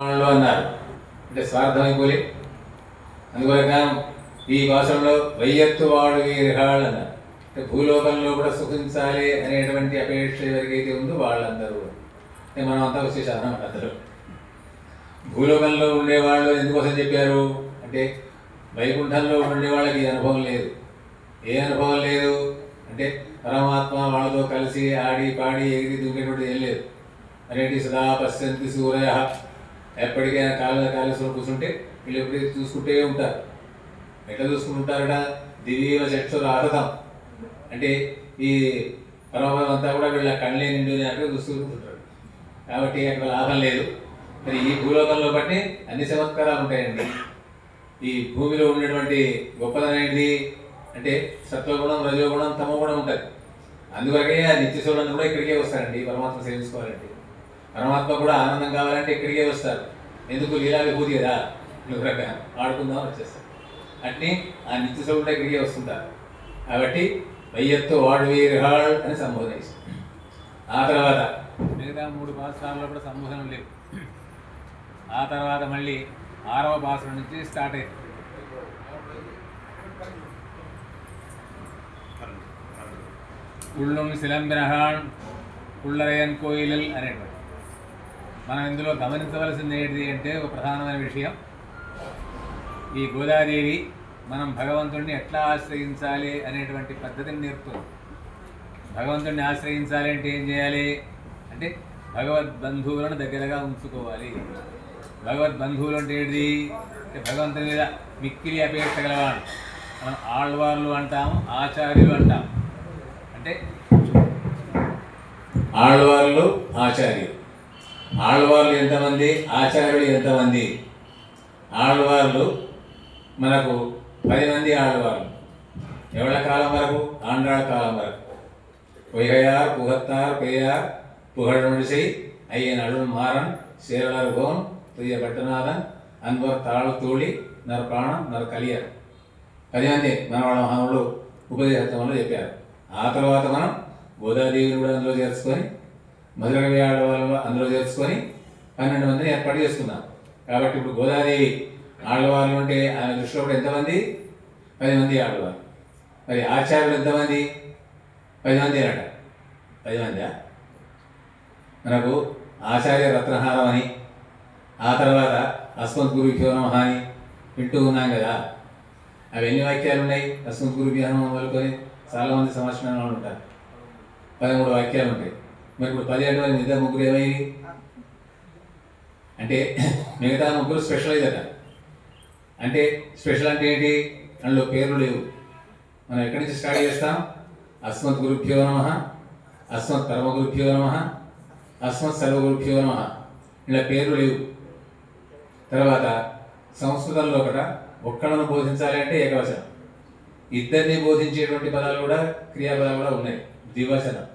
వాళ్ళు అన్నారు అంటే స్వార్థమైపోలే. అందువల్ల ఈ భాషలో వయ్యత్తు వాడు వీరహాళ్ళు అన్నారు. అంటే భూలోకంలో కూడా సుఖించాలి అనేటువంటి అపేక్ష ఎవరికైతే ఉందో వాళ్ళందరూ అంటే మనం అంతా వచ్చేసాం అన్నమాట. అందరూ భూలోకంలో ఉండేవాళ్ళు ఎందుకోసం చెప్పారు అంటే వైకుంఠంలో ఉండే వాళ్ళకి అనుభవం లేదు. ఏ అనుభవం లేదు అంటే పరమాత్మ వాళ్ళతో కలిసి ఆడి పాడి ఎగిరి దూకేటువంటి ఏం లేదు. అనేటి సదా పశ్యంతి సూర్య, ఎప్పటికైనా కాలేశ్వరం కూర్చుంటే వీళ్ళు ఎప్పటికీ చూసుకుంటే ఉంటారు. ఎట్లా చూసుకుంటుంటారట, దివ్య చక్షురాహతం అంటే ఈ పరమాత్మ అంతా కూడా వీళ్ళ కళ్ళే నిండు అక్కడ చూసుకుంటుంటారు. కాబట్టి అక్కడ లాభం లేదు. మరి ఈ భూలోకంలో బట్టి అన్ని చమత్కారాలు ఉంటాయండి. ఈ భూమిలో ఉండేటువంటి గొప్పదనేది అంటే సత్వగుణం, రజోగుణం, తమోగుణం ఉంటుంది. అందువరకే ఆ నిత్యశూరులందరూ కూడా ఇక్కడికే వస్తారండి పరమాత్మ సేవించుకోవాలంటే. పరమాత్మ కూడా ఆనందం కావాలంటే ఇక్కడికే వస్తారు. ఎందుకు లీలా విభూతి కదా, ఆడుకుందాం వచ్చేస్తారు. అంటే ఆ నిత్యశూరులు ఇక్కడికే వస్తుంటారు. కాబట్టి వయ్యత్తు వాడు వీరహాళ్ అని సంబోధన చేశారు. ఆ తర్వాత మిగతా 3 భాషల్లో కూడా సంబోధన లేవు. ఆ తర్వాత మళ్ళీ 6వ భాష నుంచి స్టార్ట్ అయింది. ఉళ్ళుం శిలంబినహాన్ కుళ్ళరయన్ కోయిలల్ అనేటువంటి మనం ఇందులో గమనించవలసింది ఏంటి అంటే ఒక ప్రధానమైన విషయం, ఈ గోదాదేవి మనం భగవంతుడిని ఎట్లా ఆశ్రయించాలి అనేటువంటి పద్ధతిని నేర్పుతుంది. భగవంతుడిని ఆశ్రయించాలి అంటే ఏం చేయాలి అంటే భగవద్బంధువులను దగ్గరగా ఉంచుకోవాలి. భగవద్బంధువులు అంటే ఏంటిది అంటే భగవంతుని మీద మిక్కిలి అపేక్ష గలవాడు. మనం ఆళ్వార్లు అంటాము, ఆచార్యులు అంటాం. అంటే ఆళ్వార్లు, ఆచార్యులు. ఆళ్వార్లు ఎంతమంది, ఆచార్యులు ఎంతమంది? ఆళ్వార్లు మనకు 10 మంది ఆళ్వార్లు. ఎవరి కాలం వరకు? ఆంధ్రాళ కాలం వరకు. పొయ్యార్ పుహత్తార్ పెయ్యార్ పుగழ்మడిసై అయ్యన్ అడుగు మారన్ సేరళర్ గోన్ తుయ్య భట్టనాథన్ అన్వర్ తాళు తోళి నర ప్రాణం నర కలియర్ 10 మంది మన వాళ్ళ మహానులు ఉపదేశంలో చెప్పారు. ఆ తర్వాత మనం గోదాదేవిని కూడా అందులో చేర్చుకొని, మధురకవి ఆడవాళ్ళు అందులో చేర్చుకొని 12 మందిని ఏర్పాటు చేసుకున్నాం. కాబట్టి ఇప్పుడు గోదాదేవి ఆడవాళ్ళు అంటే ఆమె దృష్టిలో కూడా ఎంతమంది? 10 మంది ఆడవాళ్ళు. మరి ఆచార్యులు ఎంతమంది? 10 మంది అట. 10 మంది మనకు ఆచార్య రత్నహారం అని, ఆ తర్వాత అస్మత్ గురుభ్యో నమః అని వింటూ ఉన్నాం కదా. అవి ఎన్ని వాక్యాలు ఉన్నాయి? అస్మత్ గురుభ్యో నమః మొదలుకొని చాలామంది సమాచారంలో ఉంటారు. 13 వాక్యాలు ఉంటాయి. మరి ఇప్పుడు 17 మంది మిగతా 3 ఏమైంది అంటే మిగతా 3 స్పెషలైజ్ అట. అంటే స్పెషల్ అంటే ఏంటి? అందులో పేర్లు లేవు. మనం ఎక్కడి నుంచి స్టార్ట్ చేస్తాం? అస్మత్ గురుభ్యో నమః, అస్మత్ పరమ గురుభ్యో నమః, అస్మత్ సర్వగురుభ్యో నమః. ఇలా పేర్లు లేవు. తర్వాత సంస్కృతంలో ఒక్కళ్ళను బోధించాలి అంటే ఏకవచనం. ఇద్దరిని బోధించేటువంటి పదాలు కూడా, క్రియాపదాలు కూడా ఉన్నాయి, ద్వివచనం.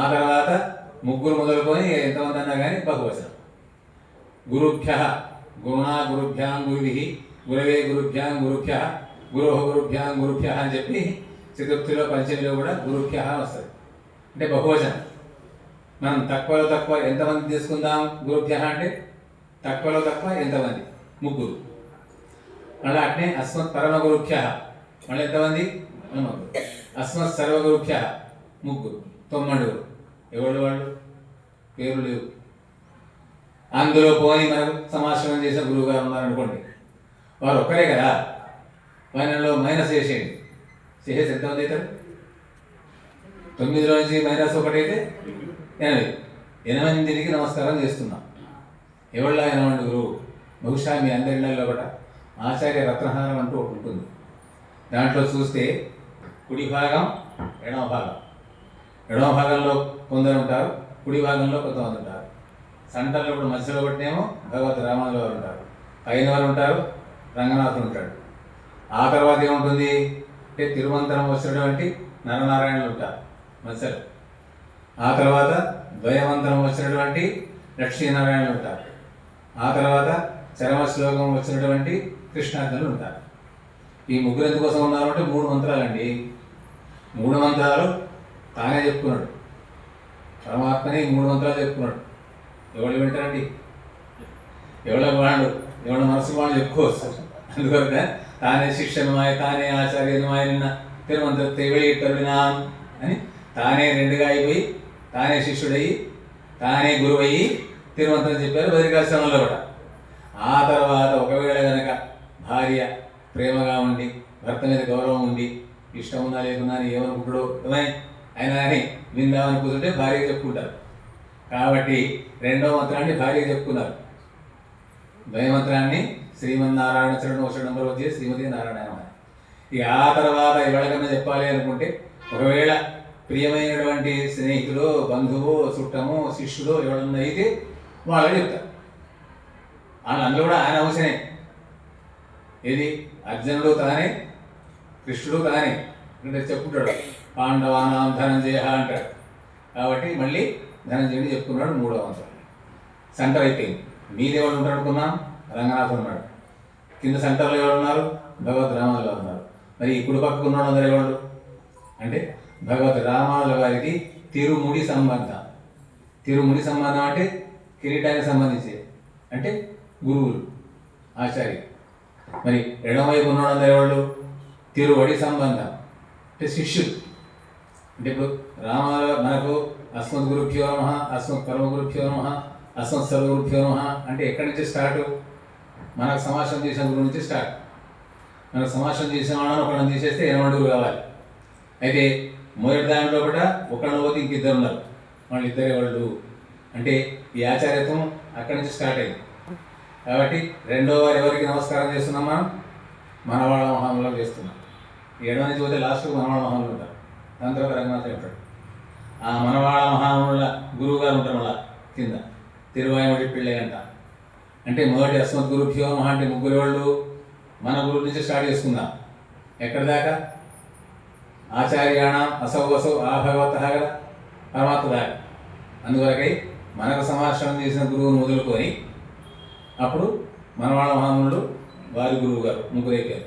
ఆ తర్వాత 3 మొదలుకొని ఎంతమంది అన్నా కానీ బహువచనం. గురుభ్య గురుణా గురుభ్యాం గురుభి గురవే గురుభ్యాం గురుభ్య గురోహ గురుభ్యాం గురుభ్య అని చెప్పి చతుర్థిలో పంచమిలో కూడా గురుభ్య వస్తుంది. అంటే బహువచనం. మనం తక్కువలో తక్కువ ఎంతమంది తీసుకుందాం? గురుభ్య అంటే తక్కువలో తక్కువ ఎంతమంది? 3. మళ్ళీ అట్నే అస్మత్ పరమ గురుభ్య మళ్ళీ ఎంతమంది? 3. అస్మత్ సర్వగురుభ్య 3. 9. ఎవరు వాళ్ళు? పేరు లేవు. అందులో పోని మనకు సమాశ్రమం చేసిన గురువు గారు ఉన్నారనుకోండి, వారు ఒక్కరే కదా. వారిలో మైనస్ చేసేయండి. చేసేసి ఎంతమంది అవుతారు? 9లో నుంచి -1 అయితే 8. నమస్కారం చేస్తున్నాం. ఎవళ్ళ 8 గురువు? బహుశా మీ అందరి ఇళ్లలో కూడా ఆచార్య రత్నహారం అంటూ ఒకటి ఉంటుంది. దాంట్లో చూస్తే కుడి భాగం, ఎడమ భాగం. ఎడమ భాగంలో కొందరు ఉంటారు, కుడి భాగంలో కొంతమంది ఉంటారు. సెంటర్లో ఇప్పుడు మధ్యలో ఒకటినేమో భగవత్ రామానుజుల వారు ఉంటారు, పైన వారు ఉంటారు, రంగనాథుడు ఉంటాడు. ఆ తర్వాత ఏముంటుంది అంటే తిరుమంతరం వచ్చినటువంటి నరనారాయణులు ఉంటారు మధ్యలో. ఆ తర్వాత ద్వయమంతరం వచ్చినటువంటి లక్ష్మీనారాయణులు ఉంటారు. ఆ తర్వాత చరమ శ్లోకం వచ్చినటువంటి కృష్ణార్జునులు ఉంటారు. ఈ 3 ఎందుకోసం ఉన్నారు అంటే 3 మంత్రాలండి. 3 మంత్రాలు తానే చెప్పుకున్నాడు. పరమాత్మని 3 మంత్రాలు చెప్పుకున్నాడు. ఎవరు వింటారండి? ఎవడ వాళ్ళు ఎవడ మనసు వాళ్ళు చెప్పుకోవచ్చు. అందుకొరక తానే శిష్యనుమాయ తానే ఆచార్యనుమాయ నిన్న తిరుమంత్రத்தை வெளியிட்டருளினான் అని తానే రెండుగా అయిపోయి తానే శిష్యుడయ్యి తానే గురువయ్యి తిరుమంత్రం చెప్పారు బద్రికాశ్రమంలో కూడా. ఆ తర్వాత ఒకవేళ కనుక భార్య ప్రేమగా ఉండి భర్త మీద గౌరవం ఉండి ఇష్టం ఉందా లేకున్నా అని ఏమనుకుంటాడో ఆయన కానీ విందామని కూర్చుంటే భార్యకి చెప్పుకుంటారు. కాబట్టి రెండవ మంత్రాన్ని భార్యకి చెప్పుకున్నారు. ద్వయమంత్రాన్ని శ్రీమన్నారాయణ చరణం నంబర్ వచ్చి శ్రీమతి నారాయణ. ఇక ఆ తర్వాత ఎవరికన్నా చెప్పాలి అనుకుంటే ఒకవేళ ప్రియమైనటువంటి స్నేహితుడు బంధువు చుట్టము శిష్యుడు ఎవరన్నా అయితే వాళ్ళకి చెప్తారు. అందులో కూడా ఆయన అవసరమే. ఏది అర్జునుడు తానే కృష్ణుడు తానే అంటే చెప్పుకుంటాడు. పాండవానాం ధనంజయ అంటాడు. కాబట్టి మళ్ళీ ధనంజయుని చెప్పుకున్నాడు. మూడవ మంత్రం సెంటర్ అయిపోయింది. మీది ఎవరు ఉంటారు అనుకున్నాం? రంగనాథుడు ఉన్నాడు. కింద సెంటర్లో ఎవరు ఉన్నారు? భగవద్ రామానుల ఉన్నారు. మరి ఇప్పుడు పక్కకు ఉన్నాడు అందరు ఎవరు అంటే భగవద్ రామానుల వారికి తిరుముడి సంబంధం. తిరుముడి సంబంధం అంటే కిరీటానికి సంబంధించి అంటే గురువులు ఆచార్య. మరి ఎడమవైపు ఉన్నాడు అందరు ఎవరు? తిరువడి సంబంధం అంటే శిష్యులు. అంటే ఇప్పుడు రామాల మనకు అస్మద్ గురుభ్యో నమః, అస్మద్ పరమ గురుభ్యో నమః, అస్మద్ సర్వగురుభ్యో నమః అంటే ఎక్కడి నుంచి స్టార్ట్? మనకు సమాసం చేసిన గురువు నుంచి స్టార్ట్. మనకు సమాసం చేసిన వాళ్ళని ఒకళ్ళని తీసేస్తే 8 కావాలి. అయితే మొదటి దాంట్లో కూడా ఒకళ్ళు పోతే ఇంకిద్దరు ఉన్నారు. వాళ్ళు ఇద్దరే వాళ్ళు అంటే ఈ ఆచార్యత్వం అక్కడి నుంచి స్టార్ట్ అయింది. కాబట్టి రెండో వారు ఎవరికి నమస్కారం చేస్తున్నాం? మనం మనవాళ్ళ మహాములు చేస్తున్నాం. ఏడవ నుంచి పోతే లాస్ట్కు మనవాళ్ళ మహాములు ఉంటారు. దాని తర్వాత రంగనాథ్ ఉంటాడు. ఆ మనవాళ్ళ మహాముల గురువు గారు ఉంటారు. మళ్ళా కింద తిరువాయమడి పిళ్ళై అంట. అంటే మొదటి అస్మద్ గురుభ్యో నమః అంటే ముగ్గురు వాళ్ళు మన గురువు నుంచి స్టార్ట్ చేసుకుందాం. ఎక్కడి దాకా? ఆచార్యాణం అసౌ వసౌ ఆ భగవత కదా పరమాత్మ దాకా. అందువరకై మనకు సమాశ్రమం చేసిన గురువును మొదలుకొని అప్పుడు మనవాళ్ళ మహామునుడు వారి గురువు గారు ముగ్గురు అయిపోయారు.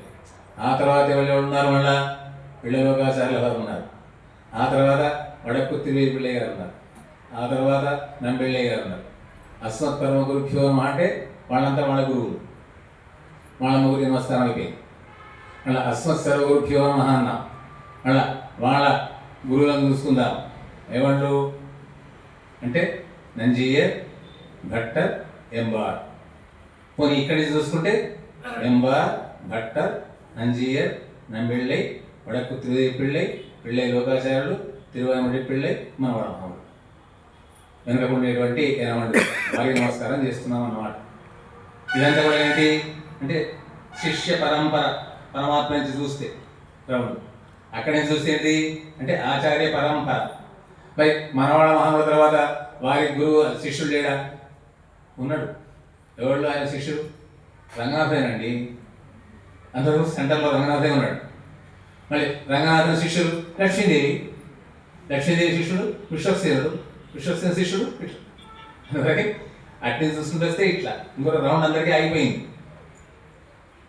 ఆ తర్వాత ఎవరు ఉన్నారు? మళ్ళా పిళ్ళలోకాచార్యుల వారు ఉన్నారు. ఆ తర్వాత వడక్కుత్తిరి పిళ్ళయ్య గారు ఉన్నారు. ఆ తర్వాత నంబిళ్ళయ్య గారు ఉన్నారు. అస్మత్ పరమ గురుభ్యో నమః అంటే వాళ్ళంతా వాళ్ళ గురువులు. వాళ్ళ ముగ్గురికి నమస్కారం అయిపోయింది. మళ్ళీ అస్మత్ సర్వగురుభ్యో నమః అన్నాం. మళ్ళా వాళ్ళ గురువులను చూసుకుందాం. ఏమంటారు అంటే నంజీయర్, భట్టర్, ఎంబార్. పోనీ ఇక్కడి నుంచి చూసుకుంటే ఎంబార్, భట్టర్, నంజీయర్, నంబిళ్ళై, వడక్కు పిళ్ళై, పిళ్ళై లోకాచార్యులు, తిరువాయమడి పిళ్ళై, మనవాళ్ళ మహాముడు. వెనుకకుండేటువంటి 8 వారికి నమస్కారం చేస్తున్నాం అన్నమాట. ఇదంతా కూడా ఏంటి అంటే శిష్య పరంపర. పరమాత్మ నుంచి చూస్తే రౌండ్ అక్కడి నుంచి చూస్తే ఏంటి అంటే ఆచార్య పరంపర. మరి మనవాళ్ళ మహాముడు తర్వాత వారి గురువు శిష్యుడు లేడా? ఉన్నాడు. ఎవరు ఆయన శిష్యుడు? రంగనాథేనండి. అందరూ సెంటర్లో రంగనాథే ఉన్నాడు. మళ్ళీ రంగనాథుని శిష్యుడు లక్ష్మీదేవి. లక్ష్మీదేవి శిష్యుడు విశ్వక్సేనుడు. విశ్వక్సేన శిష్యుడు ఇట్లా. అందువరకు అట్ని చూసుకుంటూ వస్తే ఇట్లా ఇంకొక రౌండ్ అందరికీ ఆగిపోయింది.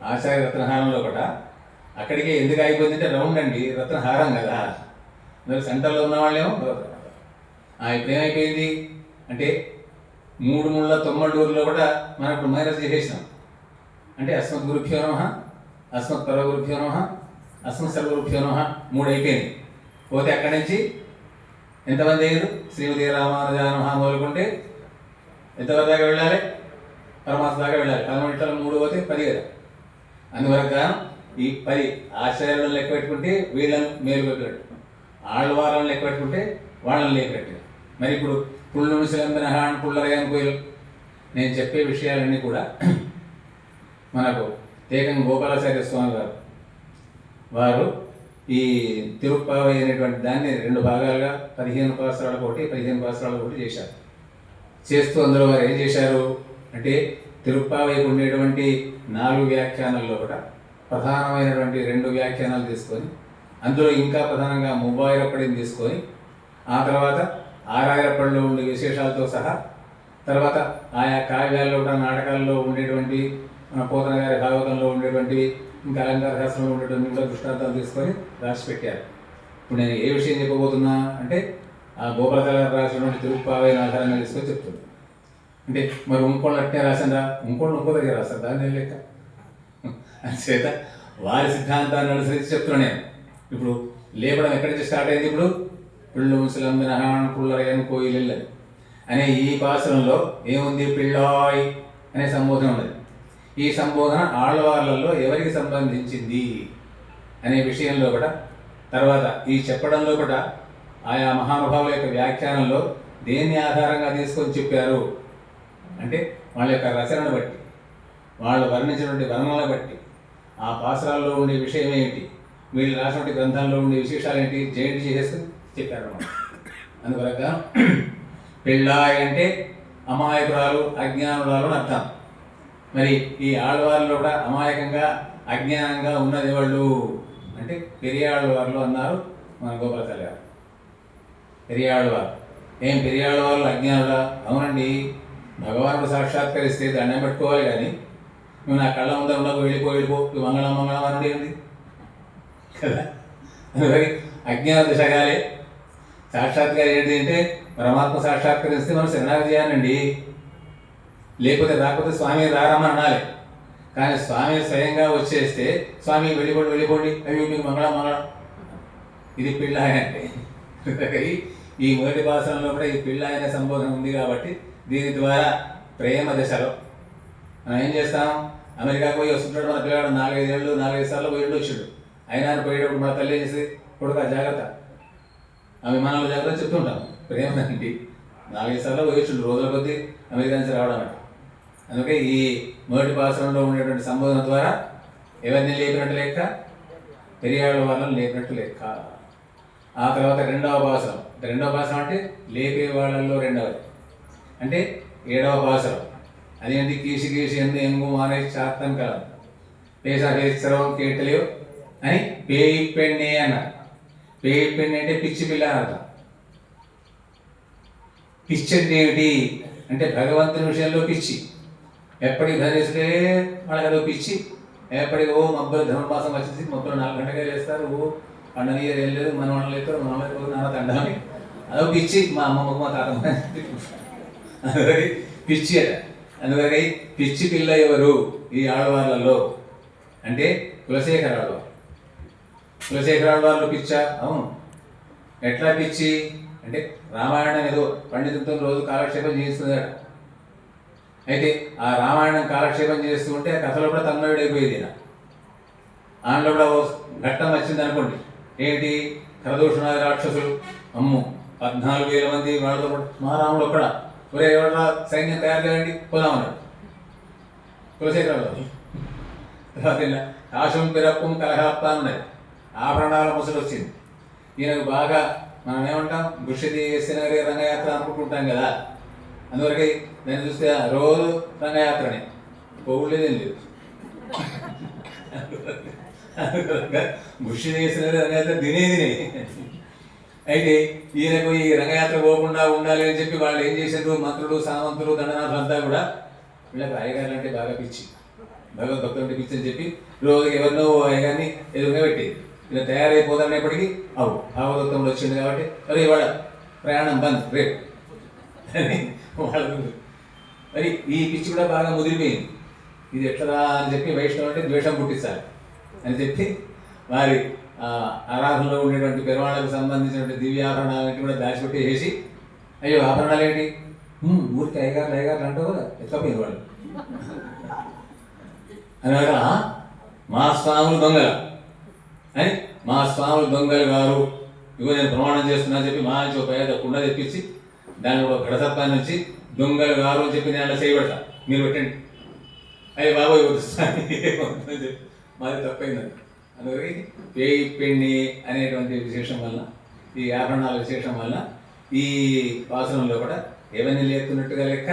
ఆచార్య రత్నహారంలో కూడా అక్కడికే ఎందుకు ఆగిపోయిందంటే రౌండ్ అండి, రత్నహారం కదా. మరి సెంటర్లో ఉన్న వాళ్ళేమో ఇప్పుడు ఏమైపోయింది అంటే 3 కూడా మనం ఇప్పుడు మైనస్ చేసేసినాం. అంటే అస్మత్ గురుభ్యో నమః, అస్మత్ పరమ గురుభ్యో నమః, అస్మత్ సర్వగురుభ్యో నమః 3 అయిపోయింది. పోతే అక్కడి నుంచి ఎంతమంది అయ్యారు? శ్రీమతి రామానుజా నమః మొదలుకుంటే ఎంతవరకు దాకా వెళ్ళాలి? పరమాత్మ దాకా వెళ్ళాలి. 11 3 పోతే 10 కదా. అందువరకు ఈ 10 ఆచార్యులను లెక్క పెట్టుకుంటే వీళ్ళని మేలు పెట్టినట్టు, ఆళ్వారాలను లెక్క పెట్టుకుంటే వాళ్ళని లెక్క పెట్టారు. మరి ఇప్పుడు పుళ్ళు ముసలంబిన హాన్ పుల్లరయ్యని కోయిలు నేను చెప్పే విషయాలన్నీ కూడా మనకు తేకం గోపాలాచార్య స్వామి గారు వారు ఈ తిరుప్పావై అనేటువంటి దాన్ని 2 భాగాలుగా 15 పాసురాలకు ఒకటి 15 పాసురాలకు ఒకటి చేశారు. చేస్తూ అందులో వారు ఏం చేశారు అంటే తిరుప్పావైకి ఉండేటువంటి 4 వ్యాఖ్యానాల్లో కూడా ప్రధానమైనటువంటి 2 వ్యాఖ్యానాలు తీసుకొని అందులో ఇంకా ప్రధానంగా మువ్వాయిరప్పడిని తీసుకొని ఆ తర్వాత ఆరాయిరప్పడిలో ఉండే విశేషాలతో సహా తర్వాత ఆయా కావ్యాల్లో కూడా నాటకాల్లో ఉండేటువంటి మన పోతన గారి భాగవతంలో ఉండేటువంటివి ఇంకా అలంకార శాస్త్రంలో ఉండేటువంటి కూడా దృష్టాంతాలు తీసుకొని రాసి పెట్టారు. ఇప్పుడు నేను ఏ విషయం చెప్పబోతున్నా అంటే ఆ గోపాలచార్య గారు రాసినటువంటి తిరుప్పావైన ఆధారంగా తీసుకొని చెప్తున్నాను. అంటే మరి ఇంకోళ్ళు అట్టే రాసారా, ఇంకోళ్ళు ఇంకో దగ్గర రాస్తారు, దాన్ని లెక్క చేత వారి సిద్ధాంతాన్ని అనుసరించి చెప్తున్నాను నేను. ఇప్పుడు లేపడం ఎక్కడి నుంచి స్టార్ట్ అయింది? ఇప్పుడు పిళ్ళు ముసలమ్మిన పుల్లరయ్యను కోయిలెల్లని అనే ఈ పాసరంలో ఏముంది? పిళ్ళాయ్ అనే సంబోధన ఉన్నది. ఈ సంబోధన ఆళ్వార్లలో ఎవరికి సంబంధించింది అనే విషయంలో కూడా, తర్వాత ఈ చెప్పడంలో కూడా ఆయా మహానుభావుల యొక్క వ్యాఖ్యానంలో దేన్ని ఆధారంగా తీసుకొని చెప్పారు అంటే వాళ్ళ యొక్క రచనను బట్టి, వాళ్ళు వర్ణించినటువంటి వర్ణనలను బట్టి, ఆ పాసరాల్లో ఉండే విషయం ఏమిటి, వీళ్ళు రాసినటువంటి గ్రంథాల్లో ఉండే విశేషాలు ఏంటి జయంతి చేసేసుకుని చెప్పారు అన్నమాట. అందువల్ల పిళ్ళాయ్ అంటే అమాయకురాలు, అజ్ఞానురాలు అని అర్థం. మరి ఈ ఆళ్వారిలో కూడా అమాయకంగా అజ్ఞానంగా ఉన్నది వాళ్ళు అంటే పెరియాళ్ళవార్లు అన్నారు మన గోపాలచారి గారు. పెరియాళ్ళవారు ఏం పెరియాళ్ళవార్లు అజ్ఞానులా? అవునండి, భగవానుడు సాక్షాత్కరిస్తే దండం పెట్టుకోవాలి, కానీ నువ్వు నా కళ్ళ ముందర ఉండకు, వెళ్ళిపో మంగళం మంగళం అని ఉంది కదా. అందుకని అజ్ఞాన దిశగాలే సాక్షాత్కారం ఏంటి అంటే పరమాత్మ సాక్షాత్కరిస్తే మనం శరణాగతి చేయాలండి, లేకపోతే రాకపోతే స్వామి రారమ్మని అనాలి. కానీ స్వామి స్వయంగా వచ్చేస్తే స్వామి వెళ్ళిపోండి అవి మీకు మంగళం మంగళం, ఇది పిళ్ళాయ అంటే. ఈ మొదటి భాషలో కూడా ఈ పిళ్ళాయ అనే సంబోధన ఉంది కాబట్టి దీని ద్వారా ప్రేమ దశలో మనం ఏం చేస్తాం? అమెరికాకు పోయి వస్తుంటాడు మన పిల్లవాడు, 4-5 ఏళ్ళు 4-5 సార్లు పోయి వచ్చాడు. అయినా పోయేటప్పుడు మన తల్లి ఏం చేసి కొడుక జాగ్రత్త, ఆ విమానంలో జాగ్రత్త చెప్తుంటాం. ప్రేమ అండి 4-5 సార్లు పోయి వచ్చాడు, రోజుల కొద్దీ అమెరికా నుంచి రావడం అంటే. అందుకే ఈ మొదటి భాషలో ఉండేటువంటి సంబోధన ద్వారా ఎవరిని లేపినట్టు లెక్క? పెరియాళ్ళ వాళ్ళని లేపినట్టు లెక్క. ఆ తర్వాత రెండవ భాష అంటే లేపే వాళ్ళల్లో రెండవది అంటే 7వ భాషలో అదేంటి? కీసి ఎందు ఎంగు మానే శాతం కాదు పేసరం కేటలేవు అని పేయి పెಣ್ಣే అన్నారు. పేయి పెಣ್ಣి అంటే పిచ్చి పిల్ల అని అర్థం. పిచ్చి అంటే ఏమిటి అంటే భగవంతుని విషయంలో పిచ్చి. ఎప్పటికి ధరిస్తే వాళ్ళకి అదో పిచ్చి. ఎప్పటికి మబ్బులు ధనుర్మాసం వచ్చేసి మబ్బులు 4 గంటలకే లేస్తారు, పండగ ఏం లేదు, మన వాళ్ళు లేస్తారు, మన వాళ్ళు నాన్న తండాలి, అదో పిచ్చి. మా అమ్మమ్మకు మా తాతమ్మ అందువరకు పిచ్చి అట. అందువరకు పిచ్చి పిల్ల ఎవరు ఈ ఆడవాళ్ళలో అంటే కులశేఖర ఆడవారు. కులశేఖర ఆడవాళ్ళు పిచ్చా? అవును. ఎట్లా పిచ్చి అంటే రామాయణం ఏదో పండితులతో రోజు కాలక్షేపం చేస్తుందట. అయితే ఆ రామాయణం కాలక్షేపం చేస్తూ ఉంటే ఆ కథలో కూడా తన్మయుడైపోయేది. దాంట్లో కూడా ఘట్టం వచ్చింది అనుకోండి, ఏంటి? ఖరదూషణాది రాక్షసులు, అమ్ము 14,000 మంది వాళ్ళతో మహారాముడు ఒక్కడ, ఒరే ఎవరా సైన్యం తయారు చేయండి పోదామన్నాడు కులశేఖరరావు. తర్వాత కాశం పిరప్పం కలహాప్త అన్నది, ఆభరణాల ముసలు వచ్చింది. ఈయనకు బాగా మనం ఏమంటాం, గుషిది సినగరి రంగయాత్ర అనుకుంటుంటాం కదా. అందువరకు నేను చూస్తే రోజు రంగయాత్రని పోవులేదేం లేదు. గుషి చేసిన రంగయాత్ర తినే. అయితే ఈయనకు ఈ రంగయాత్ర పోకుండా ఉండాలి అని చెప్పి వాళ్ళు ఏం చేశారు? మంత్రులు, సామంతులు, దండనాథులు అంతా కూడా వీళ్ళకి అయ్యగారు అంటే బాగా పిచ్చి, భగవద్భక్తులు అంటే పిచ్చి అని చెప్పి రోజుకి ఎవరినో అయ్యగారిని ఎదురుగా పెట్టేది. ఇలా తయారైపోతానేప్పటికీ భాగవతోత్తముడు వచ్చింది కాబట్టి అరే ఇవాళ ప్రయాణం బంద్ రేపు అని వాళ్ళు. మరి ఈ పిచ్చి కూడా బాగా ముదిరిపోయింది. ఇది ఎట్లా అని చెప్పి వైష్ణవం అంటే ద్వేషం పుట్టించాలి అని చెప్పి వారి ఆరాధనలో ఉండేటువంటి పెరుమాళ్ళకు సంబంధించినటువంటి దివ్యాభరణాలన్నింటి కూడా దాచిపెట్టేసి, అయ్యో ఆభరణాలు ఏంటి? ఊరికి అయ్యగారు అంటావు కదా, ఎత్తపోయింది వాళ్ళు అనగా మా స్వాములు దొంగలు అని, మా స్వాములు దొంగలు గారు ఇగో నేను ప్రమాణం చేస్తున్నా చెప్పి మా నుంచి ఒక పేద కుండ తెప్పించి దాన్ని ఒక ఘటసత్వాన్ని నుంచి దొంగలు గారు అని చెప్పి నేను అలా చేయబడతా, మీరు పెట్టండి. అయ్యి బాబోయ్ చెప్పి మాది తప్పైందని. అందువల్ల పేయి పెಣ್ಣి అనేటువంటి విశేషం వల్ల, ఈ ఆభరణాల విశేషం వల్ల ఈ వాసనంలో కూడా ఎవరిని లేపుతున్నట్టుగా లెక్క?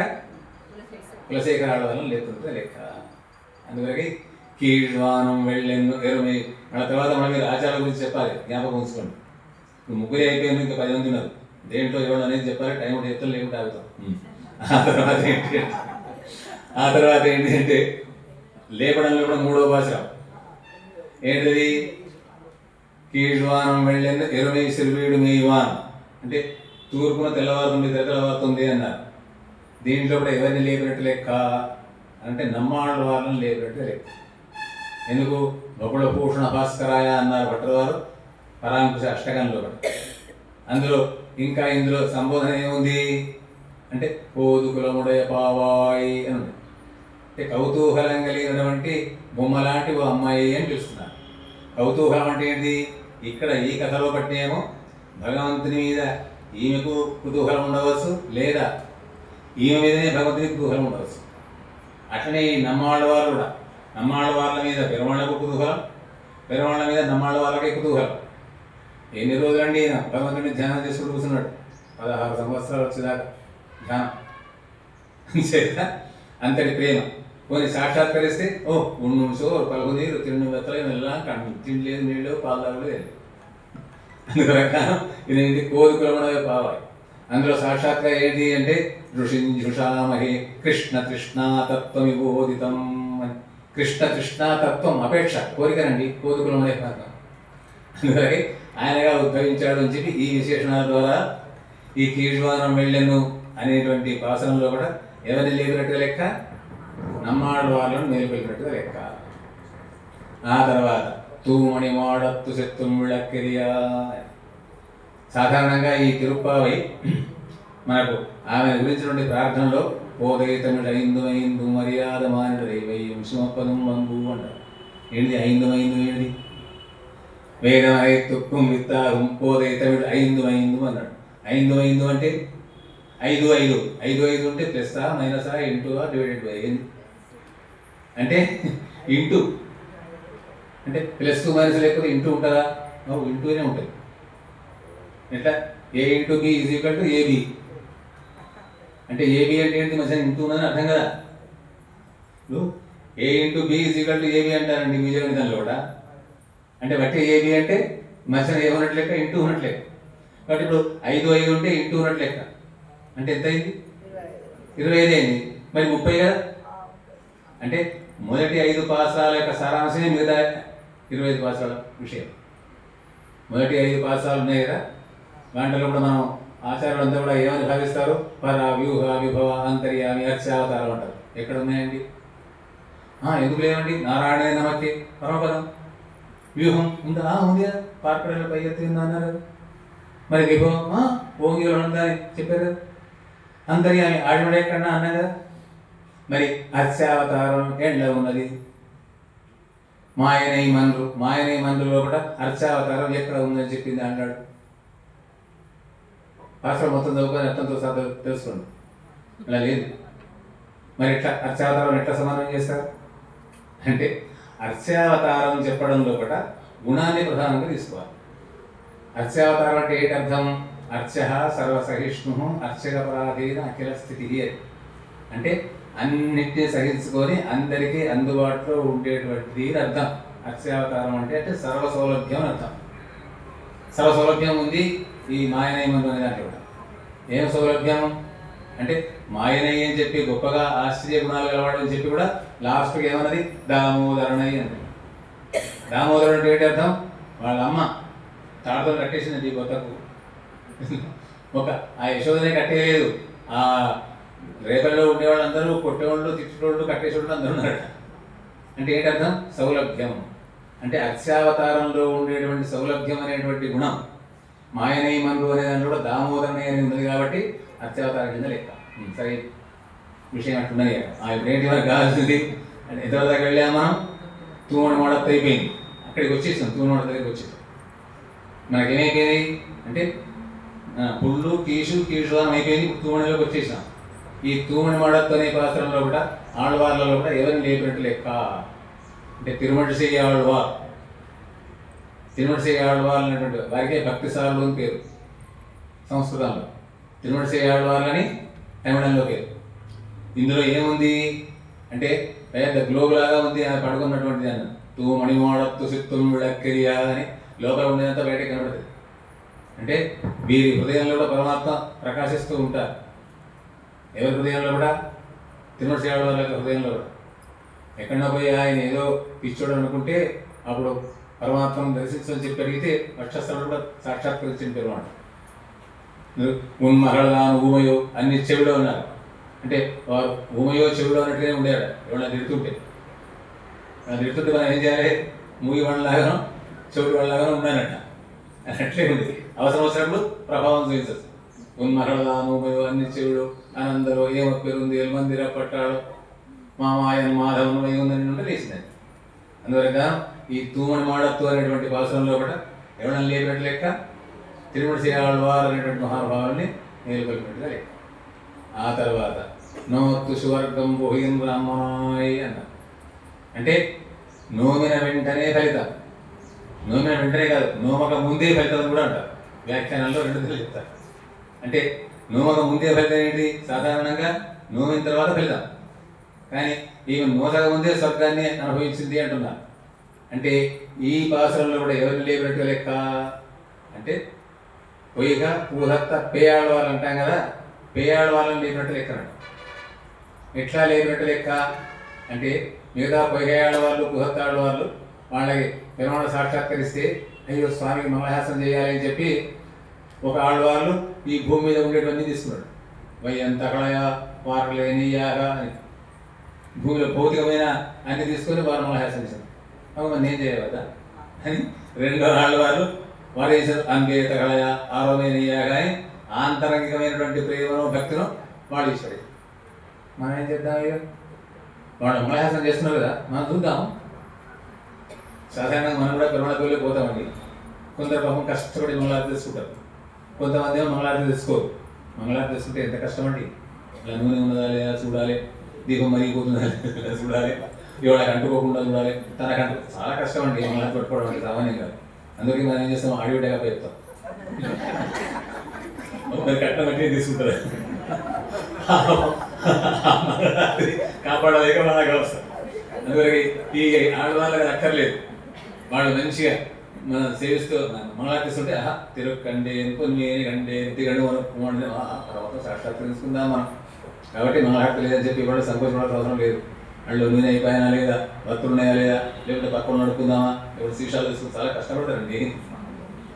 కులశేఖర ఆడవాళ్ళని లేపుతున్నట్టుగా లెక్క. అందువల్ల కీழ்వానం వెళ్ళెన్ను ఎరుమై. మన తర్వాత మన మీరు ఆచారాల గురించి చెప్పాలి, జ్ఞాపకం ఉంచుకోండి. ఇప్పుడు ముగ్గురే అయిపోయాను, ఇంకా 10 మంది ఉన్నారు. దేంట్లో ఎవరు అనేది చెప్పాలి, టైం ఒకటి చెప్తాం, లేకుంటే ఆగుతాం. ఆ తర్వాత ఏంటి అంటే లేపడంలో కూడా 3వ భాష ఏంటిది? కీழ்వానం వెళ్ళిన ఎరుమై సిరివీడు మేయివాన్ అంటే తూర్పున తెల్లవారుతుంది తెల్లవారుతుంది అన్నారు. దీంట్లో కూడా ఎవరిని లేపినట్టు లెక్క అంటే నమ్మాళ్ళ వాళ్ళని లేపినట్టు లెక్క. ఎందుకు బహుళ భూషణ భాస్కరాయ అన్నారు భట్టవారు పరాంకుశ అష్టకంలో కూడా. అందులో ఇంకా ఇందులో సంబోధన ఏముంది అంటే కోదుకులముడయ పావాయి అని ఉంది. అంటే కౌతూహలం కలిగినటువంటి బొమ్మలాంటి ఓ అమ్మాయి అని పిలుస్తున్నారు. కౌతూహలం అంటే ఏంటి? ఇక్కడ ఈ కథలో బట్టేమో భగవంతుని మీద ఈమెకు కుతూహలం ఉండవచ్చు, లేదా ఈమె మీదనే భగవంతునికి కుతూహలం ఉండవచ్చు. అట్లనే ఈ నమ్మాళ్ళ వాళ్ళు కూడా నమ్మాళ్ళ వాళ్ళ మీద పెరవాళ్ళకు కుతూహలం, పెరవాళ్ళ మీద నమ్మాళ్ళ వాళ్ళకే కుతూహలం. ఎన్ని రోజులండి ఈయన భగవంతుడిని ధ్యానం చేసుకుంటూ కూర్చున్నాడు, 16 సంవత్సరాలు వచ్చేదాకా ధ్యానం చేత అంతటి ప్రేమ. కొన్ని సాక్షాత్కరిస్తే ఓ ఉండు నిమిషం పలుకు నీరు తిండి వెత్తలేము వెళ్ళా తిండిలేదు నీళ్ళు పాలు తాగలేదు. అందుకని ఇదేంటి కోదుకులమడే పావాలి. అందులో సాక్షాత్గా ఏంటి అంటే ఋషింజుషామహే కృష్ణ తృష్ణాతత్వం విబోధితం అని. కృష్ణ తృష్ణాతత్వం అపేక్ష కోరికనండి కోదుకులమడే భాగం. అందుకని ఆయనగా ఉద్భవించాడు అని చెప్పి ఈ విశేషణాల ద్వారా ఈ కీழ்వానం వెళ్ళెను అనేటువంటి పాసనంలో కూడా ఎవరిని లేపినట్టుగా లెక్క? నమ్మాడు వాళ్ళను మేలుకొల్పినట్టుగా లెక్క. ఆ తర్వాత తూమణి మాడత్తు శత్వం విళక్కిరియా. సాధారణంగా ఈ తిరుప్పావై మనకు ఆమె గురించినటువంటి ప్రార్థనలో పోదైతమిడు ఐందు మర్యాద మానిడు దైవయ్యం శివపదం వంగు అంటారు. ఏంటి ఐందు ఏంటి? వేదమై తుక్కుం విత్తాహం పోదైతమిడు ఐందు అన్నాడు. ఐందు అంటే 5 ఉంటే ప్లస్సా మైనసా ఇంటూవా డివైడెడ్ బై ఏంది అంటే ఇంటూ అంటే ప్లస్ మైనస్ లేకపోతే ఇంటూ ఉంటుందా? ఇంటూనే ఉంటుంది. ఎట్లా A into B is equal to AB అంటే ఏబి అంటే ఏంటి? మంచిగా ఇంటూ ఉన్నదని అర్థం కదా. ఇప్పుడు A into B is equal to AB అంటారండి బీజగణితంలో కూడా. అంటే బట్టి ఏబి అంటే మంచిగా ఏమన్నట్లు లెక్క, ఇంటూ ఉన్నట్లు లెక్క. కాబట్టి ఇప్పుడు 5 ఉంటే ఇంటూ ఉన్నట్లు లెక్క అంటే ఎంత అయింది? 25 అయింది. మరి 30 కదా. అంటే మొదటి 5 పాసాల యొక్క సారాంశమే మిగతా 25 పాసాల విషయం. మొదటి 5 పాసాలు ఉన్నాయి కదా, దాంట్లో కూడా మనం ఆచార్యులు అంతా కూడా ఏమని భావిస్తారు? పర వ్యూహ విభవ అంతర్యామి అర్చావతారం అంటారు. ఎక్కడ ఉన్నాయండి? ఎందుకు లేవండి? నారాయణ నమకే పరమపదం. వ్యూహం ఉందా? ఉంది కదా, పార్పడలో పై ఎత్తి ఉందా అన్నారు. మరి విభవం ఓంగిలో ఉందని చెప్పారు. అంతర్యామి ఆడినడు ఎక్కడన్నా అన్నా కదా. మరి అర్చావతారం ఎండ్లో ఉన్నది. మాయనై మందులో కూడా అర్చావతారం ఎక్కడ ఉందని చెప్పింది అన్నాడు. పాత్ర మొత్తం చదువుకొని అర్థంతో సహా తెలుసుకోండి. అలా లేదు. మరి ఎట్లా అర్చావతారం ఎట్లా సమానం చేస్తారు అంటే అర్చావతారం చెప్పడంలో కూడా గుణాన్ని ప్రధానంగా తీసుకోవాలి. అర్చావతారం అంటే ఏంటి అర్థం? అర్చ సర్వసహిష్ణు అర్చకపరాధీన అఖిల స్థితి అంటే అన్నిటినీ సహించుకొని అందరికీ అందుబాటులో ఉండేటువంటిది అర్థం. అర్చావతారం అంటే సర్వసౌలభ్యం అని అర్థం. సర్వసౌలభ్యం ఉంది ఈ మాయనయమందు అనే దాంట్లో కూడా. ఏం సౌలభ్యం అంటే మాయనయ్య అని చెప్పి గొప్పగా ఆశ్చర్య గుణాలు కలవాడు అని చెప్పి కూడా లాస్ట్కి ఏమన్నది? దామోదరణయ్య అంటే. దామోదరుడు అంటే ఏంటి అర్థం? వాళ్ళ అమ్మ తాడుతో కట్టేసిందండి కొత్తకు. ఒక ఆ యశోదనే కట్టేయలేదు. ఆ రేపల్లో ఉండేవాళ్ళందరూ కొట్టేవాళ్ళు, తిట్టేవాళ్ళు, కట్టేసేవాళ్ళు అందరూ ఉన్నారట. అంటే ఏంటి అర్థం? సౌలభ్యం అంటే అర్చావతారంలో ఉండేటువంటి సౌలభ్యం అనేటువంటి గుణం మాయనయమందు అనే దాంట్లో కూడా దామోదరణయ్య అనేది ఉంది కాబట్టి అర్చావతారం కింద లెక్క. సరే విషయం అట్లున్నది. ఇప్పుడు ఏంటి మనకు కావాల్సింది అంటే ఎంతవరకు దగ్గర వెళ్ళాము మనం? తూమడి మోడత్ అయిపోయింది. అక్కడికి వచ్చేసాం, తూమడి దగ్గరికి వచ్చేసాం. మనకేమైపోయింది అంటే పుళ్ళు కీషువారం అయిపోయింది. తూమడిలోకి వచ్చేసాం. ఈ తూమడి మోడత్ అనే పాత్రలో కూడా ఆళ్వార్లలో కూడా ఎవరిని లేపినట్టు లెక్క అంటే తిరుమడిసే ఆళ్వార్. తిరుమడిసే ఆళ్వార్ అనేటువంటి వారికే భక్తి సార్లు అని పేరు సంస్కృతంలో. తిరుమడిసే ఆళ్వార్లని తమిళంలో పేరు. ఇందులో ఏముంది అంటే పెద్ద గ్లోబ్ లాగా ఉంది ఆయన పడుకున్నటువంటిది అన్న. తూమణిమోడత్తు సిత్తుం విళక్కిరియా అని లోపల ఉండేదంతా బయటకు కనబడుతుంది. అంటే వీరి హృదయంలో కూడా పరమాత్మ ప్రకాశిస్తూ ఉంటారు. ఎవరి హృదయంలో కూడా? తిరుమడిసే ఆళ్వార్ యొక్క హృదయంలో కూడా. ఎక్కడన్నా పోయి ఆయన ఏదో పిచ్చోడు అనుకుంటే అప్పుడు పరమాత్మను దర్శించని చెప్పి అడిగితే వక్షస్థలు కూడా సాక్షాత్కరించిన పెరుమాడు. ఉన్మహళ ఊమయో అన్ని చెవిలో ఉన్నారు. అంటే వారు భూమియో చెవులో అన్నట్టుగానే ఉండేవాడు. ఎవరైనా తిడుతుంటే మనం ఏం చేయాలి? మూగి వాళ్ళలాగానో చెవిటి వాళ్ళలాగానో ఉన్నానట అట్లే ఉంది. అవసరం వచ్చినప్పుడు ప్రభావం చూపించచ్చు. ఉన్మరళదాను అన్ని చెవుడు అనందరూ ఏమ పేరుంది ఎల్మందిర పట్టాడు మామాయన్ మాధవన్ ఏముందని ఉంటే లేచిందండి. అందువల్ల ఈ తూమని మాడత్తు అనేటువంటి భాషలో కూడా ఎవరైనా లేపినట్టు లెక్క, తిరుమల శ్రీవారు అనేటువంటి మహానుభావుల్ని మేలుకొల్పినట్టుగా లెక్క. ఆ తర్వాత నోత్తు సువర్గం పోయిన్ రామాయ్ అన్నారు. అంటే నోమిన వెంటనే ఫలితం. నోమిన వెంటనే కాదు, నోమక ముందే ఫలితం కూడా అంటారు. వ్యాఖ్యానాల్లో రెండు చెప్తారు. అంటే నోమక ముందే ఫలితం ఏంటి? సాధారణంగా నోమిన తర్వాత ఫలితం. కానీ ఈమె నోసక ముందే స్వర్గాన్ని అనుభవించింది అంటున్నారు. అంటే ఈ పాసురంలో కూడా ఎవరిని లేపినట్టు లెక్క అంటే పొయ్యిగా పూహత్త పేయాళ్ళ వాళ్ళు అంటాం కదా, పేయాళ్ళ వాళ్ళని లేపినట్టు లెక్క. ఎట్లా లేపినట్టు లెక్క అంటే మిగతా పొయ్యాళ్ళ వాళ్ళు పూహత్తాళ్ళ వాళ్ళు వాళ్ళకి పెరుమాళ సాక్షాత్కరిస్తే అయ్యో స్వామికి మంగళహాసనం చేయాలి అని చెప్పి ఒక ఆడవాళ్ళు ఈ భూమి మీద ఉండేటివన్నీ తీసుకున్నాడు. వయ్యంత అకళయ వారలేనియాగా అని భూమిలో భౌతికమైన అన్ని తీసుకొని వారు మంగళహాసనం చేశారు. అవును నేను చేయవద్దా అని రెండో ఆడవాళ్ళు వారు చేశారు. అంగే తగళయ ఆరోమేనియాగా అని ఆంతరంగికమైనటువంటి ప్రేమను భక్తిను వాడు ఇచ్చాడు. మనం ఏం చేద్దాం? ఇక వాడు మంగళహాసనం చేస్తున్నారు కదా, మనం చూద్దాం. సాధారణంగా మనం కూడా పెరుమాళ పెళ్ళి పోతామండి. కొందరు పాపం కష్టపడి మంగళారతి తీసుకుంటారు, కొంతమంది ఏమో మంగళారతి తీసుకోరు. మంగళారతి తీసుకుంటే ఎంత కష్టం అండి. ఇలా నూనె ఉన్నదా లేదా చూడాలి, దీపం మరిగిపోతుందా లేదా చూడాలి, ఇవాళకి అంటుకోకుండా చూడాలి, తనకంటూ చాలా కష్టం అండి మంగళారతి పెట్టుకోవడం అంటే సామాన్యం కాదు. అందుకే మనం ఏం చేస్తాం? ఆడియోటేగా చెప్తాం. కట్నం బట్టి తీసుకుంటారు, కాపాడలేక మనకు అవసరం. అందువరకు ఈ ఆడవాళ్ళకి అక్కర్లేదు. వాళ్ళు మంచిగా మనం సేవిస్తూ మంగళార్తిస్తుంటే తిరుక్కండి కొన్ని కండి తిరగండి మనం తర్వాత సాక్షాత్కరించుకుందాం మనం. కాబట్టి మంగళార్తి లేదని చెప్పి ఇవాళ సంకోచించడానికి అవసరం లేదు. వాళ్ళు నూనె అయిపోయినా లేదా, భక్తులు ఉన్నాయా లేదా, లేకపోతే పక్కన నడుపుకుందామా, ఎవరు శీషాలు తీసుకుని చాలా కష్టపడతారండి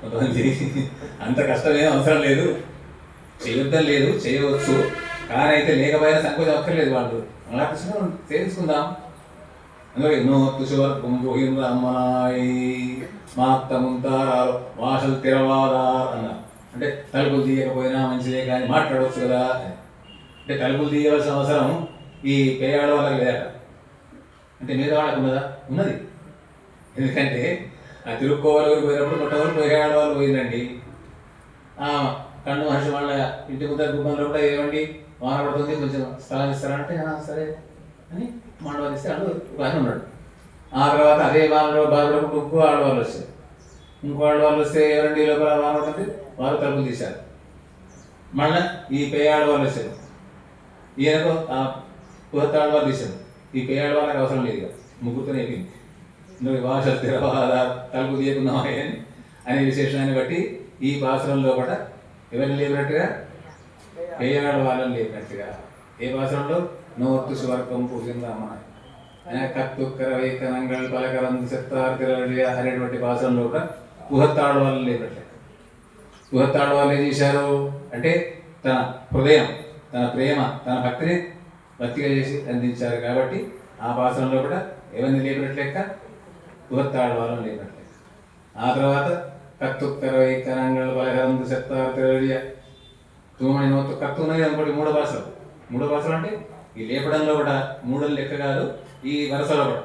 కొంతమంది. అంత కష్టమేం అవసరం లేదు, చేయొద్దని లేదు, చేయవచ్చు. కానీ అయితే లేకపోయినా సంకోచం అక్కర్లేదు. వాళ్ళు మంగళార్తి సేవించుకుందాం. అందుకే నోత్తు సువర్గం పోయిన్ రామాయ్ మాత్తముంతారాలు వాసలు తెరవాదార్ అన్నారు. అంటే తలుపులు తీయకపోయినా మంచిదే కానీ మాట్లాడవచ్చు కదా. అంటే తలుపులు తీయవలసిన అవసరం ఈ పేయాడ వాళ్ళకి లేదా అంటే మీద వాళ్ళకు ఉన్నదా? ఉన్నది. ఎందుకంటే ఆ తిరుక్కోవాలి పోయినప్పుడు మొట్టమొదటి పేయాడ వాళ్ళు పోయిందండి. కన్ను మహర్షి వాళ్ళ ఇంటి ముందర గుమ్మంలో కూడా ఏమండి వాన పడుతుంది, కొంచెం స్థలం ఇస్తారంటే సరే అని మండవాళ్ళు ఇస్తే అడు ఆయన ఉన్నాడు. ఆ తర్వాత అదే వానలో బాధపడకుండా ఇంకో ఆడవాళ్ళు వస్తారు. ఇంకో ఆడవాళ్ళు వస్తే ఎవరండి లోపల వాన పడుతుంది, వారు తలుపులు తీశారు. మళ్ళీ ఈ పేయ ఆడవాళ్ళు వచ్చారు, ఈయనకు ఆ పుహత్త ఆడవాళ్ళు తీశారు. ఈ పేయ ఆడవాళ్ళకి అవసరం లేదు కదా, ముగ్గురుతో అయిపోయింది. నువ్వు భాష స్థిరవాద తలుపు తీయకున్నావా అనే విశేషాన్ని బట్టి ఈ భాషలంలో కూడా ఎవరిని లేపినట్టుగా పేయ ఆడవాళ్ళని లేపినట్టుగా. ఏ భాషలో నోత్తు సువర్గం పూజిన్ రామాయ్ అనే కత్తుక్కర వైకనంగల్ పలకరందు చెత్తారు తిరగలి అనేటువంటి భాషల్లో కూడా పుహత్తాడు వాళ్ళు లేపట్లేదు. పుహత్తాడు వాళ్ళు ఏం చేశారు అంటే తన హృదయం, తన ప్రేమ, తన భక్తిని భక్తిగా చేసి అందించారు. కాబట్టి ఆ భాషల్లో కూడా ఎవరిని లేపినట్లెక్క పుహత్తాడు వాళ్ళని లేపినట్లెక్క. ఆ తర్వాత కత్తుక్కర వైకనంగల్ పలకరందు చెత్తారు తిరగలి తూమని నోత్తు కత్తు ఉన్నది అనుకోండి. మూడో భాషలు అంటే ఈ లేపడంలో కూడా మూడలు లెక్క కాదు, ఈ వరుసలో కూడా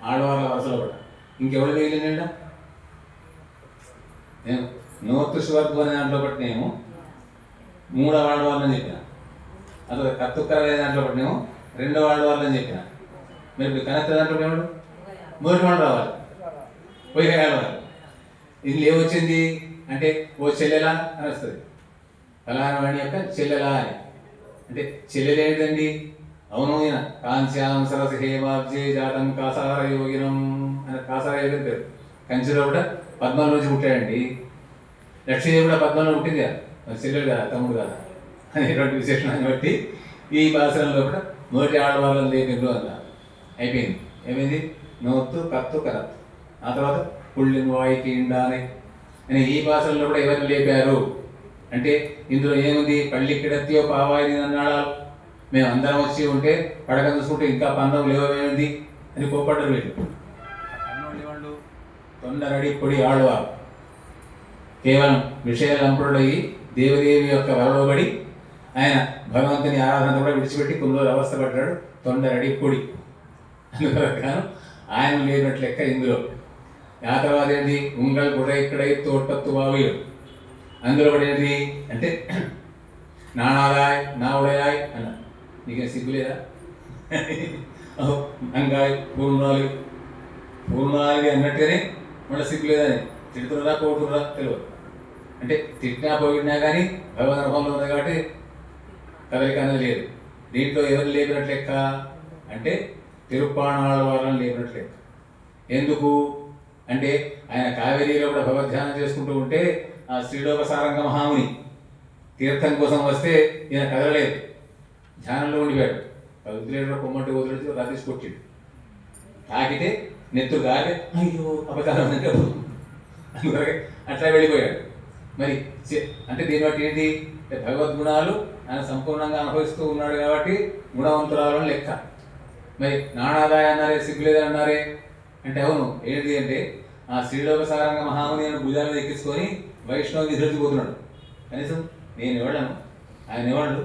ఆడవాళ్ళ వరుసలో కూడా ఇంకెవరు మిగిలిందా? నేను నోత్తు సువర్గం అనే దాంట్లో బట్టి నేను మూడో ఆడవాళ్ళని చెప్పిన, అసలు కత్తుక్కర అనే దాంట్లో బట్టి నేను రెండో ఆడవాళ్ళని చెప్పిన. మీరు కనెక్ట్ దాంట్లో ఏమడు మొదటి వాళ్ళు రావాలి, పోయి ఆడవాలి. ఇది ఏమొచ్చింది అంటే ఓ చెల్లెలా అని వస్తుంది, ఫలానా వాడి యొక్క చెల్లెలా అని. అంటే చెల్లెలు ఏంటండి? అవును, ఈయన కాంస్యాం సరస హేమాబ్జే జాతం కాసార యోగినం అని కాసార యోగిన పేరు. కంచిలో కూడా పద్మం నుంచి పుట్టాడండి. లక్ష్మీదేవి కూడా పద్మంలో పుట్టింది కదా, చెల్లెలు కదా, తమ్ముడు కదా అనేటువంటి విశేషణాన్ని బట్టి ఈ పాసరంలో కూడా మొదటి ఆడవాళ్ళని లేపిండ్రు అన్నారు. అయిపోయింది. ఏమైంది? నోత్తు కత్తు కరత్తు. ఆ తర్వాత పుళ్ళిన వాయికి ఇండాని అని ఈ భాషల్లో కూడా ఎవరిని లేపారు అంటే ఇందులో ఏముంది? పళ్ళి కిడత్యో పావాయి అన్నాడు మేము అందరం వచ్చి ఉంటే పడక చూసుకుంటే ఇంకా పన్నం లేవేమింది అని కోపడ్డారు వీళ్ళు. కన్నోళ్ళు వాళ్ళు తొందరడి పొడి ఆడువారు కేవలం విషయాలంపుడయ్యి దేవదేవి యొక్క వరలోబడి ఆయన భగవంతుని ఆరాధన కూడా విడిచిపెట్టి కొన్ని రోజులు అవస్థపడ్డాడు. తొందరడి పొడి అందువల్ల ఆయన లేనట్లు లెక్క ఇందులో. ఆ తర్వాత ఏంటి ఉంగల్ కూడా ఇక్కడై తోటత్తు వావి అందులో కూడా ఏంటి అంటే నానాదాయ్ నా ఉడయాయ్ అన్న. నీకేం సిగ్గులేదా? అంగాయ్ పూర్ణాలు పూర్ణాలు అన్నట్టుగానే మళ్ళీ సిగ్గులేదని తిడుతున్నదా పోతున్నదా తెలియదు. అంటే తిట్టినా పోయినా కానీ భగవద్ అనుభవంలో ఉంది కాబట్టి కదలిక అనేది లేదు. దీంట్లో ఎవరు లేపినట్లు లెక్క అంటే తిరుప్పాణాల వాళ్ళని లేపినట్లు లెక్క. ఎందుకు అంటే ఆయన కావేరీలో కూడా భగవద్ధ్యానం చేసుకుంటూ ఉంటే ఆ శ్రీలోక సారంగ మహాముని తీర్థం కోసం వస్తే ఈయన కదలలేదు, ధ్యానంలో ఉండిపోయాడు. వదిలేడు కొమ్మటి వదిలేడు రాతీసి కొట్టిండు. తాకితే నెత్తు కాకే అయ్యో అపచారం అందువరకు అట్లా వెళ్ళిపోయాడు. మరి అంటే దీన్ని బట్టి ఏంటి భగవద్గుణాలు ఆయన సంపూర్ణంగా అనుభవిస్తూ ఉన్నాడు కాబట్టి గుణవంతురాలను లెక్క. మరి నానాదాయ అన్నారే సిగ్గులేదని అన్నారే అంటే అవును ఏంటి అంటే ఆ శ్రీలోక సారంగ మహాముని అని భుజాల మీద ఎక్కించుకొని వైష్ణవ విధుడిపోతున్నాడు. కనీసం నేను ఎవడను ఆయన ఎవడు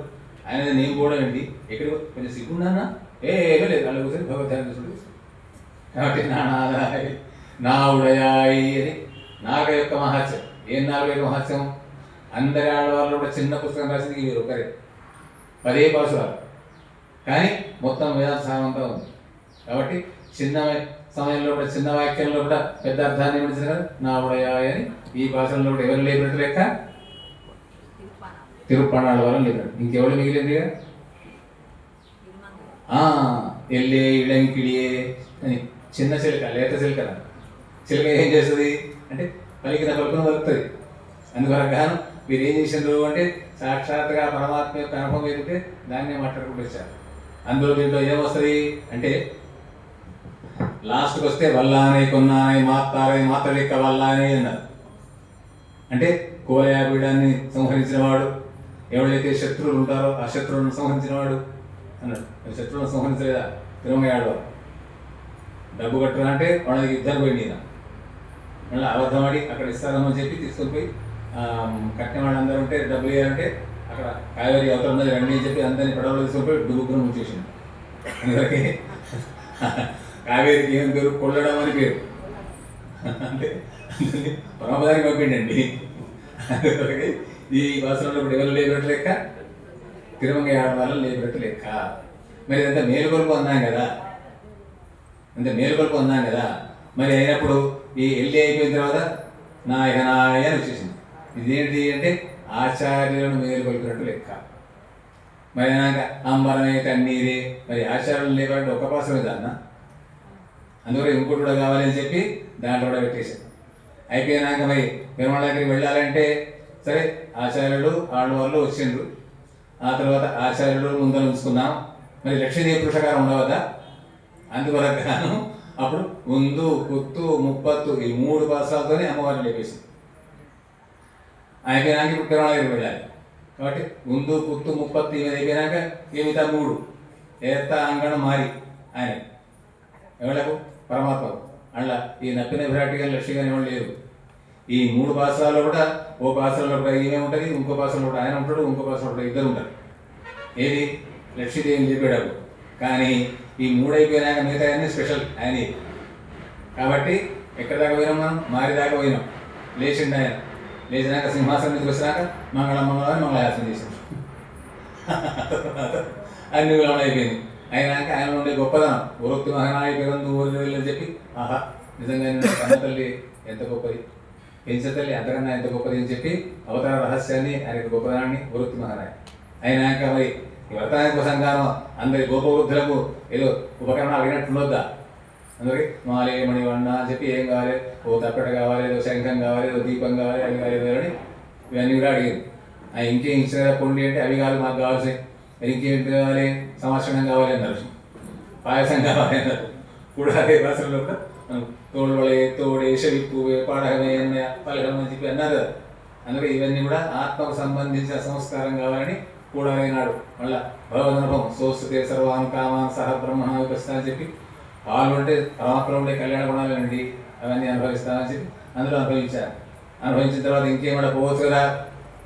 ఆయన నేను కూడా ఏంటి ఎక్కడికి కొంచెం సిగ్గున్నానా ఏమీ లేదు వాళ్ళు కూర్చొని భగవద్ధ్యానం చేసుకుంటూ. కాబట్టి నానాదాయ నా ఉడయాయి అని నాగ యొక్క మహత్యం. ఏం నాగ యొక్క మహత్యం? అందరి ఆడవాళ్ళు కూడా చిన్న పుస్తకం రాసింది వీరు ఒకరే, 10 పాసురాలు, కానీ మొత్తం వేదాంత సారమంతా ఉంది. కాబట్టి చిన్న సమయంలో కూడా చిన్న వాక్యంలో కూడా పెద్ద అర్థాన్ని ఇవ్వచ్చు కదా నా ఉడయాయి అని. ఈ భాషల్లో కూడా ఎవరు లేపినట్టు లెక్క తిరుప్పణాల వరం లేపినట్టు. ఇంకెవరు మిగిలిందిగా ఎల్లే ఇళంకిడియే అని చిన్న చిలక లేత చిలక. చిలక ఏం చేస్తుంది అంటే పలికిన పలుకును పలుకుతుంది. అందువల్ల మీరు ఏం చేసిండ్రు అంటే సాక్షాత్గా పరమాత్మ యొక్క అనుభవం ఏదంటే దాన్నే మాట్లాడుకుంటూ వచ్చారు. అందులో దీంట్లో ఏమొస్తుంది అంటే లాస్ట్కి వస్తే వల్లానే కొన్నానే మాత్తారే మాత్రలిక్క వల్లానే అన్నారు. అంటే కోలయాపీడాన్ని సంహరించిన వాడు, ఎవరైతే శత్రువులు ఉంటారో ఆ శత్రువులను సంహరించిన వాడు అన్నాడు. శత్రువులను సంహరించలేదా తిరుమయాడు? డబ్బు కట్టరా అంటే వాళ్ళకి ఇద్దరు పోయింది. మళ్ళీ అబద్ధం ఆడి అక్కడ ఇస్తారని చెప్పి తీసుకొని పోయి కట్టిన వాళ్ళు అందరూ ఉంటే డబ్బులు ఇవ్వాలంటే అక్కడ కావేరి అవతల ఉన్నది రండి అని చెప్పి అందరినీ పడవలు తీసుకొని పోయి డుబ్బుకుని ముంచేసింది. అందువరకే కావేరికి ఏం పేరు? కొల్లడం అని పేరు. అంటే పరమపదానికి పంపిండండి. అందువరకే ఈ భాషలో ఇప్పుడు ఎవరు లేపినట్టు లెక్క తిరుమంగ ఆడవాళ్ళని లేపినట్టు లెక్క. మరి అంత మేలుకొలుపు అన్నాం కదా, అంత మేలుకొలుపు అన్నాం కదా. మరి అయినప్పుడు ఈ ఎల్లి అయిపోయిన తర్వాత నాయకనాయ అని వచ్చేసింది. ఇదేంటి అంటే ఆచార్యులను మేలుకొలిపినట్టు లెక్క. మరి అయినాక అంబరమే కన్నీరే. మరి ఆచార్యులు లేవాలంటే ఒక పాసమే దాన్న. అందువల్ల ఇంకోటి కూడా కావాలని చెప్పి దాంట్లో కూడా పెట్టేశారు. అయిపోయినాక మరి పెరుమాళ దగ్గరికి వెళ్ళాలంటే సరే ఆచార్యులు వాళ్ళు వచ్చిండ్రు. ఆ తర్వాత ఆచార్యులు ముందర ఉంచుకున్నాం. మరి లక్ష్మీదేవి పురుషకారం ఉండవద్దా? అందువరకు అప్పుడు ముందు కుత్తు ముప్పత్తు ఈ 3 పాసాలతోనే అమ్మవారిని లేపేసింది. అయిపోయినాక ఇప్పుడు పెరుమాళ దగ్గరికి వెళ్ళాలి కాబట్టి ముందు కుత్తు ముప్పత్తు ఇవి అయిపోయినాక మిగతా 3 ఏత అంగణం మారి ఆయన ఎవలకు పరమాత్మకు. అట్లా ఈ నప్పిన విరాటి కానీ లక్ష్మి కానీ ఎవరు లేరు. ఈ 3 పాసాల్లో కూడా ఓ పాసంలో కూడా ఈమె ఉంటుంది, ఇంకో పాసంలో కూడా ఆయన ఉంటాడు, ఇంకో పాసంలో కూడా ఇద్దరు ఉంటారు. ఏది లక్ష్మీదేవిని చెప్పేటప్పుడు. కానీ ఈ 3 అయిపోయినాక మిగతా అన్నీ స్పెషల్ ఆయన. కాబట్టి ఎక్కడి దాకా పోయినాం మనం? మారి దాకా పోయినాం. లేచిండు ఆయన. లేచినాక సింహాసనం మీదకి వచ్చినాక మంగళం మంగళాసనం చేసాం. అన్ని విలువలు అయిపోయింది. అయినాక ఆయన ఉండే గొప్పదనం ఉరక్తి మహనాయ పిరందు ఊరిని వెళ్ళని చెప్పి ఆహా నిజంగా కన్న తల్లి ఎంత గొప్పది, పెంచిన తల్లి అంతకన్నా ఎంత గొప్పది అని చెప్పి అవతార రహస్యాన్ని ఆయన గొప్పదనాన్ని ఉరక్తి మహానాయ. అయినాక మరి ఈ వ్రతానికి కోసం గాను అందరి గోపవృద్ధులకు ఏదో ఉపకరణాలు అడిగినట్టుండొద్దా? అందరికి మాలే మణివన్న అని చెప్పి ఏం కావాలి, ఓ తప్పెట కావాలి, ఏదో శంఖం కావాలి, ఏదో దీపం కావాలి, అవి కావాలి అని ఇవన్నీ కూడా అడిగింది. ఇంకేం ఇచ్చిన కొండి అంటే అవి కాదు మాకు కావాల్సి, ఇంకేంటి కావాలి, సంవత్సరం కావాలి అన్నారు, పాయసం కావాలి అన్నారు. కూడా అదే భాషలో కూడా తోడువలే తోడే షవిప్పువే పాడగమే అన్న పలకం అని చెప్పి అన్నారు కదా. అందుకే ఇవన్నీ కూడా ఆత్మకు సంబంధించిన సంస్కారం కావాలని కూడా అయినాడు. మళ్ళా భగవదనుభవం సోస్తుతే సర్వాన్ కామాన్ సహ బ్రహ్మణ విపస్తా అని చెప్పి వాళ్ళు ఉంటే పరమాత్మ ఉండే కళ్యాణ గుణాలండి అవన్నీ అనుభవిస్తామని చెప్పి అందులో అనుభవించారు. అనుభవించిన తర్వాత ఇంకేమైనా పోవచ్చు కదా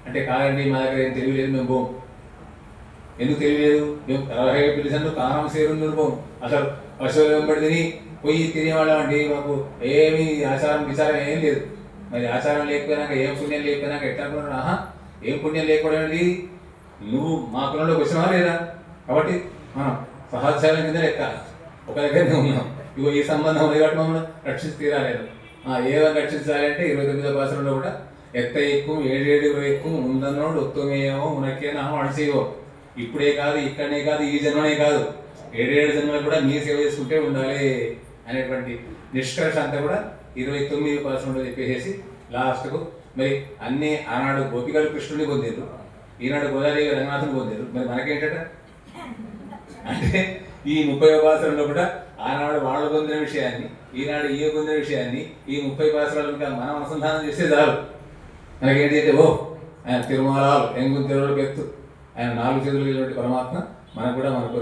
అంటే కాదండి మా దగ్గర ఏం తెలియలేదు మేము పోం. ఎందుకు తెలియలేదు? మేము రవహేగా పిలిచాను కారం సేరు పోం. అసలు పశువులు వెంబడి తిని పొయ్యి తినేవాళ్ళం అండి. మాకు ఏమి ఆచారం విచారం ఏం లేదు. మరి ఆచారం లేకపోయినాక ఏం పుణ్యం లేకపోయినాక ఎట్లా అనుకున్నాడు? ఆహా ఏం పుణ్యం లేకపోవడం నువ్వు మా కులంలోకి వచ్చినావా లేదా? కాబట్టి మనం సహచారం కింద లెక్క ఒక దగ్గరనే ఉన్నాం. ఇగో ఈ సంబంధం ఉంది కాబట్టి మమ్మల్ని రక్షించి తీరాలేదు. ఏమో రక్షించాలి అంటే 29వ పాసరంలో కూడా ఎత్త ఎక్కువ 7 ఎక్కువ ఉందన్నోడు ఒత్తుమేమో ఉనకే నా అడిసేవో. ఇప్పుడే కాదు ఇక్కడనే కాదు ఈ జన్మనే కాదు 7 జన్మలు కూడా మీ సేవ చేసుకుంటే ఉండాలి అనేటువంటి నిష్కర్ష అంతా కూడా 29వ పాసరంలో చెప్పేసి లాస్ట్కు మరి అన్నీ ఆనాడు గోపికలు కృష్ణుని పొందారు, ఈనాడు గోదాదేవి రంగనాథుని పొందారు. మరి మనకేంటట అంటే ఈ 30వ పాసరంలో కూడా ఆనాడు వాళ్ళు పొందిన విషయాన్ని ఈనాడు ఈ పొందిన విషయాన్ని ఈ 30 పాసరాలు ఇంకా మనం అనుసంధానం చేస్తే చాలు. మనకేంటి అంటే ఓ ఆయన తిరుమలాలు ఎంగు తిరుమల పెత్తు ఆయన 4 చేతులు పరమాత్మ మనకు కూడా మనకు